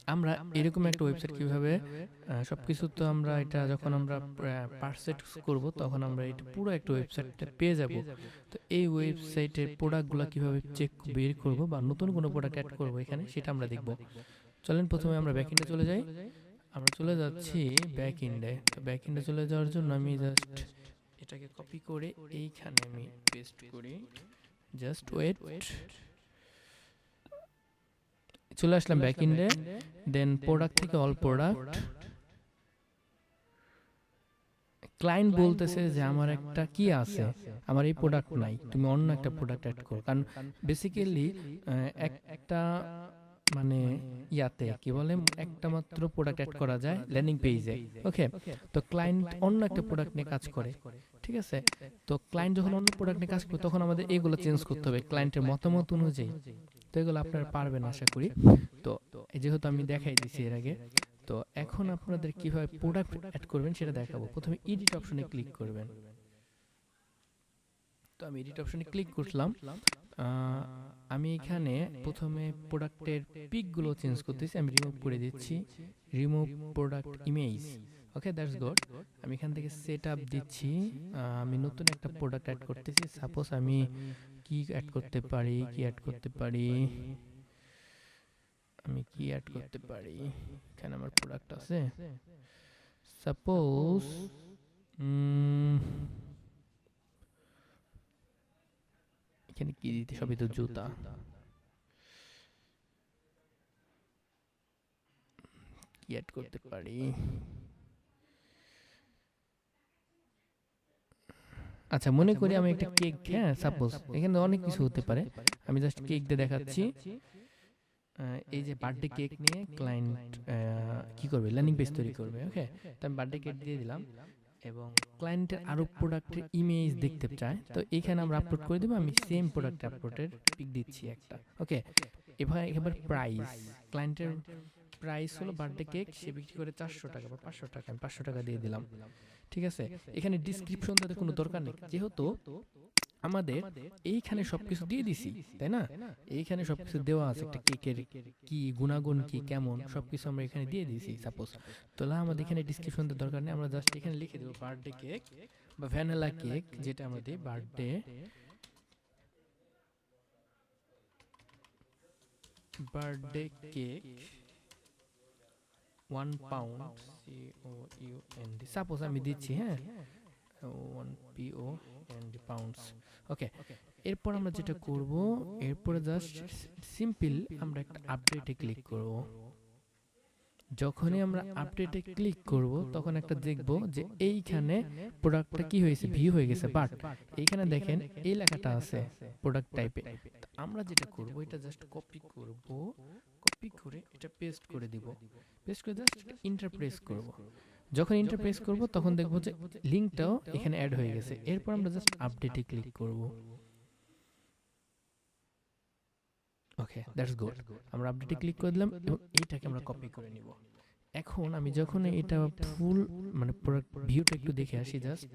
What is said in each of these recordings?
আমরা এরকম একটা ওয়েবসাইট কিভাবে সবকিছু তো আমরা এটা যখন আমরা পারচেজ করব তখন আমরা এটা পুরো একটা ওয়েবসাইটটা পেয়ে যাব। তো এই ওয়েবসাইটের প্রোডাক্টগুলো কিভাবে চেক বের করব বা নতুন কোনো প্রোডাক্ট অ্যাড করব এখানে সেটা আমরা দেখব। চলেন প্রথমে আমরা ব্যাকএন্ডে চলে যাই। আমরা চলে যাচ্ছি ব্যাকএন্ডে। তো ব্যাকএন্ডে চলে যাওয়ার জন্য আমি জাস্ট এটাকে কপি করে এইখানে আমি পেস্ট করি। Just wait. চলে আসলাম ব্যাকএন্ডে। দেন প্রোডাক্ট থেকে অল প্রোডাক্ট। ক্লায়েন্ট বলতেছে যে আমার একটা কি আছে, আমার এই প্রোডাক্ট নাই, তুমি অন্য একটা প্রোডাক্ট অ্যাড করো। কারণ বেসিক্যালি একটা মানে ইয়াতে কি বলে একটা মাত্র প্রোডাক্ট অ্যাড করা যায় ল্যান্ডিং পেজে। ওকে, তো ক্লায়েন্ট অন্য একটা প্রোডাক্ট নিয়ে কাজ করে, ঠিক আছে। তো ক্লায়েন্ট যখন অন্য প্রোডাক্ট নিয়ে কাজ করে তখন আমাদের এগুলো চেঞ্জ করতে হবে ক্লায়েন্টের মতামত অনুযায়ী। তো এগুলো আপনারা পারবেন আশা করি। তো যেহেতু আমি দেখাই দিছি এর আগে, তো এখন আপনাদের কিভাবে প্রোডাক্ট অ্যাড করবেন সেটা দেখাবো। প্রথমে এডিট অপশনে ক্লিক করবেন। তো আমি এডিট অপশনে ক্লিক করলাম। আমি এখানে প্রথমে প্রোডাক্টের পিকগুলো চেঞ্জ করতেছি, আমি রিমুভ করে দিচ্ছি। Remove product image. Okay, that's good. আমি এখান থেকে সেট আপ দিচ্ছি। আমি নতুন একটা প্রোডাক্ট অ্যাড করতেছি। সাপোজ আমি কি অ্যাড করতে পারি, আমি কি অ্যাড করতে পারি, এখানে আমার প্রোডাক্ট আছে। সাপোজ এখানে কি দিতে, সবই তো জুতা। কি অ্যাড করতে পারি, আচ্ছা মনে করি আমি একটা কেক, হ্যাঁ সাপোজ এখানে অনেক কিছু হতে পারে, আমি জাস্ট কেক দিয়ে দেখাচ্ছি। এই যে বার্থডে কেক নিয়ে ক্লায়েন্ট কি করবে, ল্যান্ডিং পেজ তৈরি করবে। ওকে, তো আমি বার্থডে কেক দিয়ে দিলাম এবং ক্লায়েন্টের আরো প্রোডাক্টের ইমেজ দেখতে চায়, তো এখানে আমরা আপলোড করে দেবো। আমি সেম প্রোডাক্ট আপলোডের পিক দিচ্ছি একটা। ওকে, এবার প্রাইস, ক্লায়েন্টের প্রাইস হলো বার্থডে কেক, সে বিক্রি করে 400 টাকা বা 500 টাকা, আমি 500 টাকা দিয়ে দিলাম। ঠিক আছে, এখানে ডিসক্রিপশন দিতে কোনো দরকার নেই, যেহেতু আমাদের এইখানে সবকিছু দিয়ে দিছি, তাই না? এইখানে সবকিছু দেওয়া আছে, একটা কেকের কি গুণাগুণ কি কেমন সবকিছু আমরা এখানে দিয়ে দিয়েছি। সাপোজ তাহলে আমাদের এখানে ডিসক্রিপশন দেওয়ার দরকার নেই, আমরা জাস্ট এখানে লিখে দেবো বার্থডে কেক বা ভ্যানিলা কেক, যেটা আমরা দিই birthday cake 1 pound COUND, suppose আমি দিচ্ছি, হ্যাঁ 1 POUND পাউন্ডস। ওকে, এরপর আমরা যেটা করব, এরপরে জাস্ট সিম্পল আমরা একটা আপডেটে ক্লিক করব। যখনই আমরা আপডেটে ক্লিক করব তখন একটা দেখব যে এইখানে প্রোডাক্টটা কি হয়েছে, ভিউ হয়ে গেছে, বাট এইখানে দেখেন এই লেখাটা আছে প্রোডাক্ট টাইপে। আমরা যেটা করব, এটা জাস্ট কপি করব, কপি করে এটা পেস্ট করে দিব। পেস্ট করে জাস্ট এন্টার প্রেস করব। যখন এন্টার প্রেস করব তখন দেখব যে লিংকটাও এখানে অ্যাড হয়ে গেছে। এরপর আমরা জাস্ট আপডেটে ক্লিক করব। ওকে, দ্যাটস গুড। আমরা আপডেটে ক্লিক করে দিলাম এবং এইটাকে আমরা কপি করে নিব। এখন আমি যখন এটা ফুল মানে প্রোডাক্ট ভিউটা একটু দেখে আসি, জাস্ট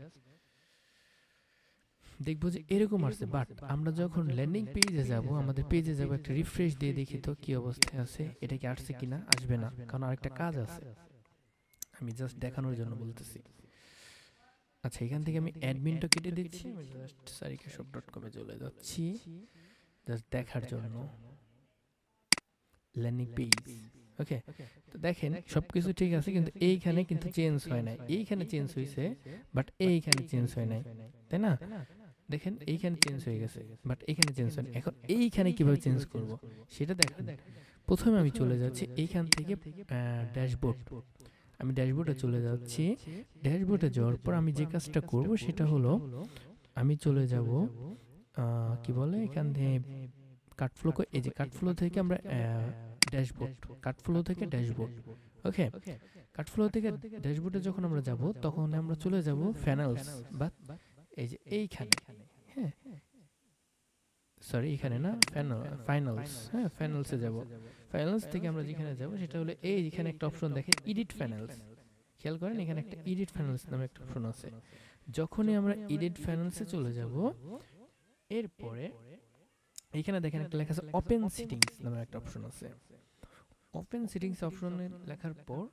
দেখবো যে এরকম আসছে। বাট আমরা যখন ল্যান্ডিং পেজে যাব, আমাদের পেজে যাব, একটা রিফ্রেশ দিয়ে দেখি তো কি অবস্থায় আছে, এটা কি আসছে কিনা। আসবে না, কারণ আরেকটা কাজ আছে, আমি জাস্ট দেখানোর জন্য বলতেছি। আচ্ছা, এখান থেকে আমি অ্যাডমিনটা কেটে দিচ্ছি, আমি জাস্ট sarikashop.com এ চলে যাচ্ছি জাস্ট দেখার জন্য ল্যান্ডিং পেজ। ওকে, তো দেখেন সবকিছু ঠিক আছে, কিন্তু এইখানে কিন্তু চেঞ্জ হয় নাই। এইখানে চেঞ্জ হয়েছে বাট এইখানে চেঞ্জ হয় নাই, তাই না? দেখেন এইখানে চেঞ্জ হয়ে গেছে বাট এইখানে চেঞ্জ হয় না। এখন এইখানে কিভাবে চেঞ্জ করব সেটা দেখেন। প্রথমে আমি চলে যাচ্ছি এইখান থেকে ড্যাশবোর্ড, আমি ড্যাশবোর্ডে চলে যাচ্ছি। ড্যাশবোর্ডে যাওয়ার পর আমি যে কাজটা করব সেটা হলো আমি চলে যাব কি বলে এখান থেকে কাটফ্লো, এই যে কাটফ্লো থেকে আমরা ড্যাশবোর্ড, কাটফ্লো থেকে ড্যাশবোর্ড। ওকে, কাটফ্লো থেকে ড্যাশবোর্ডে যখন আমরা যাব তখন আমরা চলে যাব ফাইনালস, বা এই যে এইখানে, হ্যাঁ সরি এখানে না, ফাইনালস, হ্যাঁ ফাইনালসে যাব। ফাইনালস থেকে আমরা যেখানে যাব সেটা হলো এই এখানে একটা অপশন দেখেন এডিট ফাইনালস, খেয়াল করেন এখানে একটা এডিট ফাইনালস নামে একটা অপশন আছে। যখনই আমরা এডিট ফাইনালসে চলে যাব, এরপরে এইখানে দেখেন একটা লেখা আছে ওপেন সেটিংস নামে একটা অপশন আছে। ওপেন সেটিংস অপশনে লেখার পর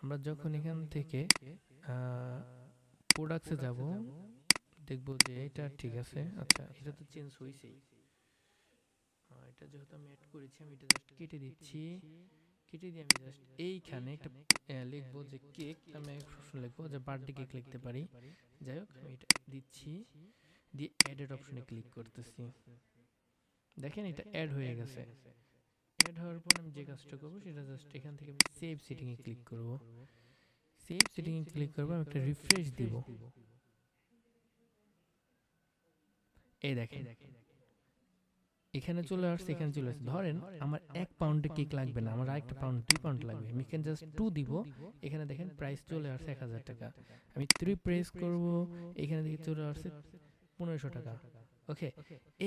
আমরা যখন এখান থেকে প্রোডাক্টসে যাব, দেখব যে এটা ঠিক আছে। আচ্ছা, এটা তো চেঞ্জ হয়েছেই। এটা যেহেতু আমি অ্যাড করেছি, আমি এটা জাস্ট কেটে দিচ্ছি। কেটে দিয়ে আমি জাস্ট এইখানে একটা লিখবো যে কেক, আমি অপশন লিখবো যে বার্থডে কেক লিখতে পারি। যাই হোক, আমি এটা দিচ্ছি, দিয়ে অ্যাডেড অপশনে ক্লিক করতেছি। দেখেন এটা অ্যাড হয়ে গেছে। অ্যাড হওয়ার পর আমি যে কাজটা করবো সেটা জাস্ট এখান থেকে আমি সেভ সেটিংয়ে ক্লিক করব। সেভ সেটিংয়ে ক্লিক করবো, আমি একটা রিফ্রেশ দিব। এই দেখেন এখানে চলে আসছে, এখানে চলে আসছে। ধরেন আমার 1 পাউন্ডে কেক লাগবে না, আমার আরেকটা পাউন্ড 2 পাউন্ড লাগবে, আমি এখানে জাস্ট 2 দিব। এখানে দেখেন প্রাইস চলে আসছে 1000 টাকা। আমি 3 প্রেস করব, এখানে দেখে চলে আসছে 1500 টাকা। ওকে,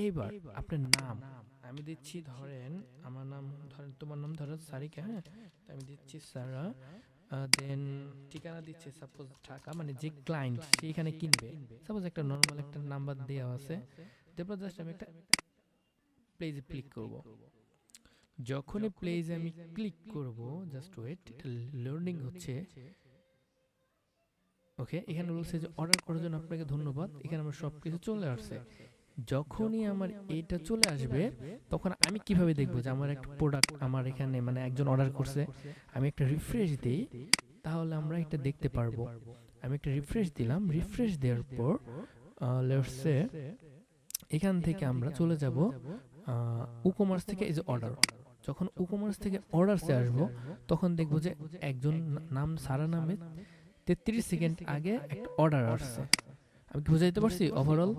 এইবার আপনার নাম আমি দিচ্ছি, ধরেন আমার নাম, ধরেন তোমার নাম ধরেন সারিকা, হ্যাঁ, তো আমি দিচ্ছি সারা। দেন ঠিকানা দিচ্ছে সাপোজ ঢাকা, মানে যে ক্লায়েন্ট সেইখানে কিনবে, সাপোজ একটা নর্মাল একটা নাম্বার দেওয়া আছে। তারপর জাস্ট আমি একটা প্লেজে ক্লিক করব। যখনই প্লেজে আমি ক্লিক করব, জাস্ট ওয়েট, এটা লার্নিং হচ্ছে। ওকে, এখানে বলছে যে অর্ডার করার জন্য আপনাকে ধন্যবাদ। এখানে আমার সব কিছু চলে আসছে। যখনই আমার এটা চলে আসবে, তখন আমি কিভাবে দেখবো যে আমার একটা প্রোডাক্ট আমার এখানে, মানে একজন অর্ডার করছে। আমি একটা রিফ্রেশ দিই, তাহলে আমরা এটা দেখতে পারবো। আমি একটা রিফ্রেশ দিলাম, রিফ্রেশ দেওয়ার পর লেটস সে এখান থেকে আমরা চলে যাব ই-কমার্স থেকে, এই যে অর্ডার। যখন ই-কমার্স থেকে অর্ডারসে আসবো, তখন দেখবো যে একজন নাম সারা নামে 33 সেকেন্ড আগে একটা অর্ডার আসছে। আমি কি বুঝাইতে পারছি ওভারঅল?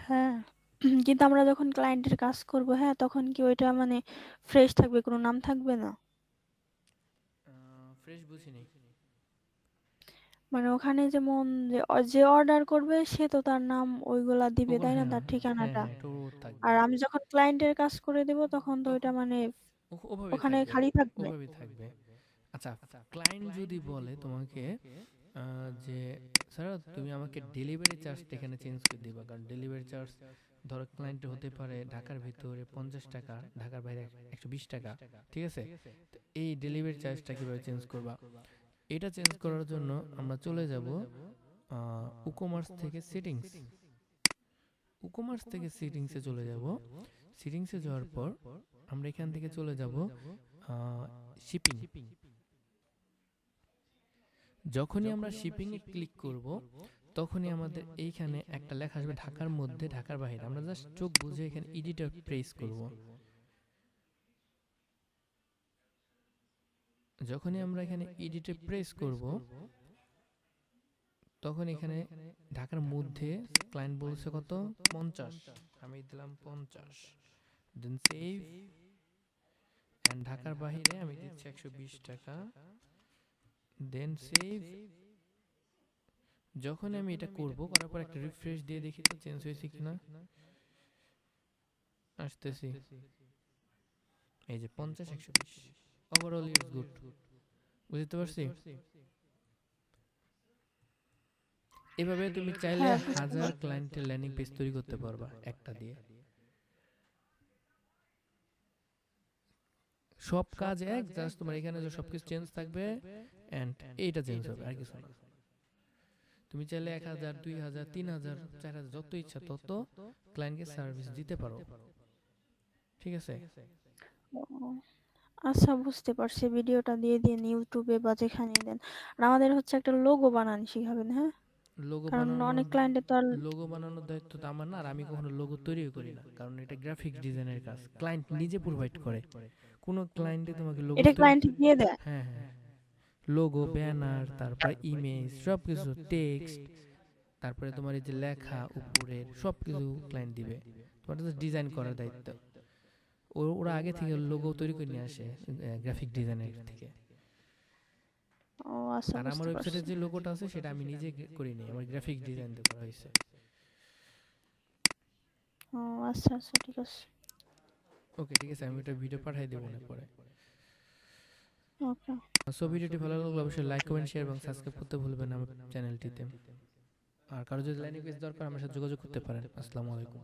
হ্যাঁ, কিন্তু আমরা যখন ক্লায়েন্টের কাজ করব, হ্যাঁ, তখন কি ওইটা মানে ফ্রেশ থাকবে, কোনো নাম থাকবে না? ফ্রেশ বুঝিনি। মানে ওখানে যেমন যে অর্ডার করবে সে তো তার নাম ওইগুলা দিবে, ওগুলো তাই না, হ্যাঁ, তার হ্যাঁ ঠিকানাটা। হ্যাঁ, এটা ওর থাকবে। আর আমি যখন ক্লায়েন্টের কাজ করে দেব তখন তো ওইটা তখন মানে ওভাবেই ওখানে থাকবে, খালি থাকবে। ওভাবেই থাকবে। আচ্ছা, ক্লায়েন্ট যদি বলে তোমাকে যে স্যার তুমি আমাকে ডেলিভারি চার্জটা এখানে চেঞ্জ করে দিবা, কারণ ডেলিভারি চার্জ ধরো ক্লায়েন্টের হতে পারে ঢাকার ভিতরে 50 টাকা, ঢাকার বাইরে 120 টাকা, ঠিক আছে? তো এই ডেলিভারি চার্জটা কিভাবে চেঞ্জ করবা? এটা চেঞ্জ করার জন্য আমরা চলে যাব ই-কমার্স থেকে সেটিংস। ই-কমার্স থেকে সেটিংসে চলে যাব। সেটিংসে যাওয়ার পর আমরা এখান থেকে চলে যাব শিপিং। যখনই আমরা শিপিংয়ে ক্লিক করব, তখনই আমাদের এইখানে একটা লেখা আসবে ঢাকার মধ্যে, ঢাকার বাইরে। আমরা জাস্ট চোখ বুঝে এখানে এডিটর প্রেস করব। যখনই আমরা এখানে এডিটর প্রেস করব, তখন এখানে ঢাকার মধ্যে ক্লায়েন্ট বলছে কত, 50, আমি দিলাম 50। দেন সেভ, এন্ড ঢাকার বাইরে আমি দিচ্ছি 120 টাকা। দেন সেভ। যখন আমি এটা করব, করার পর একটা রিফ্রেশ দিয়ে দেখি তো চেঞ্জ হয়েছে কিনা। আসতেছি, এই যে 50 120, ওভারঅল ইটস গুড। বুঝতে পারছি? এভাবে তুমি চাইলে হ্যাঁ, বুঝতে হাজার পারছি। ক্লায়েন্টের ল্যান্ডিং পেজ তৈরি করতে পারবা একটা দিয়ে। সব কাজ এক, জাস্ট তোমার এখানে যে সবকিছু চেঞ্জ থাকবে এন্ড এইটা চেঞ্জ হবে, আর কিছু না। তুমি চাইলে 1000 2000 3000 4000 যত ইচ্ছা তত ক্লায়েন্টকে সার্ভিস দিতে পারো, ঠিক আছে? ও, আচ্ছা, বুঝতে পারছি। ভিডিওটা দিয়ে দিন ইউটিউবে বা যেখানে দেন। আর আমাদের হচ্ছে একটা লোগো বানান শিখাবেন, হ্যাঁ? লোগো কারণ বানানোর অনেক ক্লায়েন্টে তো আর লোগো বানানোর দায়িত্ব তো আমার না, আর আমি কখনো লোগো তৈরিও করি না, কারণ এটা গ্রাফিক্স ডিজাইনের কাজ, ক্লায়েন্ট নিজে প্রোভাইড করে। কোনো ক্লায়েন্টে তোমাকে লোগো এটা তৈরি, ক্লায়েন্ট দিয়ে দেয়। হ্যাঁ হ্যাঁ, লোগো, ব্যানার, তারপরে ইমেজ, সবকিছু, টেক্সট, তারপরে তোমার এই যে লেখা উপরের সবকিছু ক্লায়েন্ট দিবে, তোমার জাস্ট ডিজাইন করার দায়িত্ব। ওরা আগে থেকে লোগো তৈরি করে নিয়ে আসে গ্রাফিক ডিজাইনের থেকে। ও আচ্ছা, আর আমার বুঝতে ওয়েবসাইটে পারছি। যে লোগোটা আছে সেটা আমি নিজে করিনি, আমার গ্রাফিক ডিজাইন দিয়ে করা হয়েছে। ও আচ্ছা, আচ্ছা, ঠিক আছে। ওকে, ঠিক আছে, আমি এটা ভিডিও পাঠিয়ে দেবো না পরে। ওকে। সো ভিডিওটি ভালো লাগলে অবশ্যই লাইক কমেন্ট শেয়ার এবং সাবস্ক্রাইব করতে ভুলবেন না আমার চ্যানেলটিতে। আর কারো যদি লাইনে কুইজ দরকার আমার সাথে যোগাযোগ করতে পারেন। আসসালামু আলাইকুম।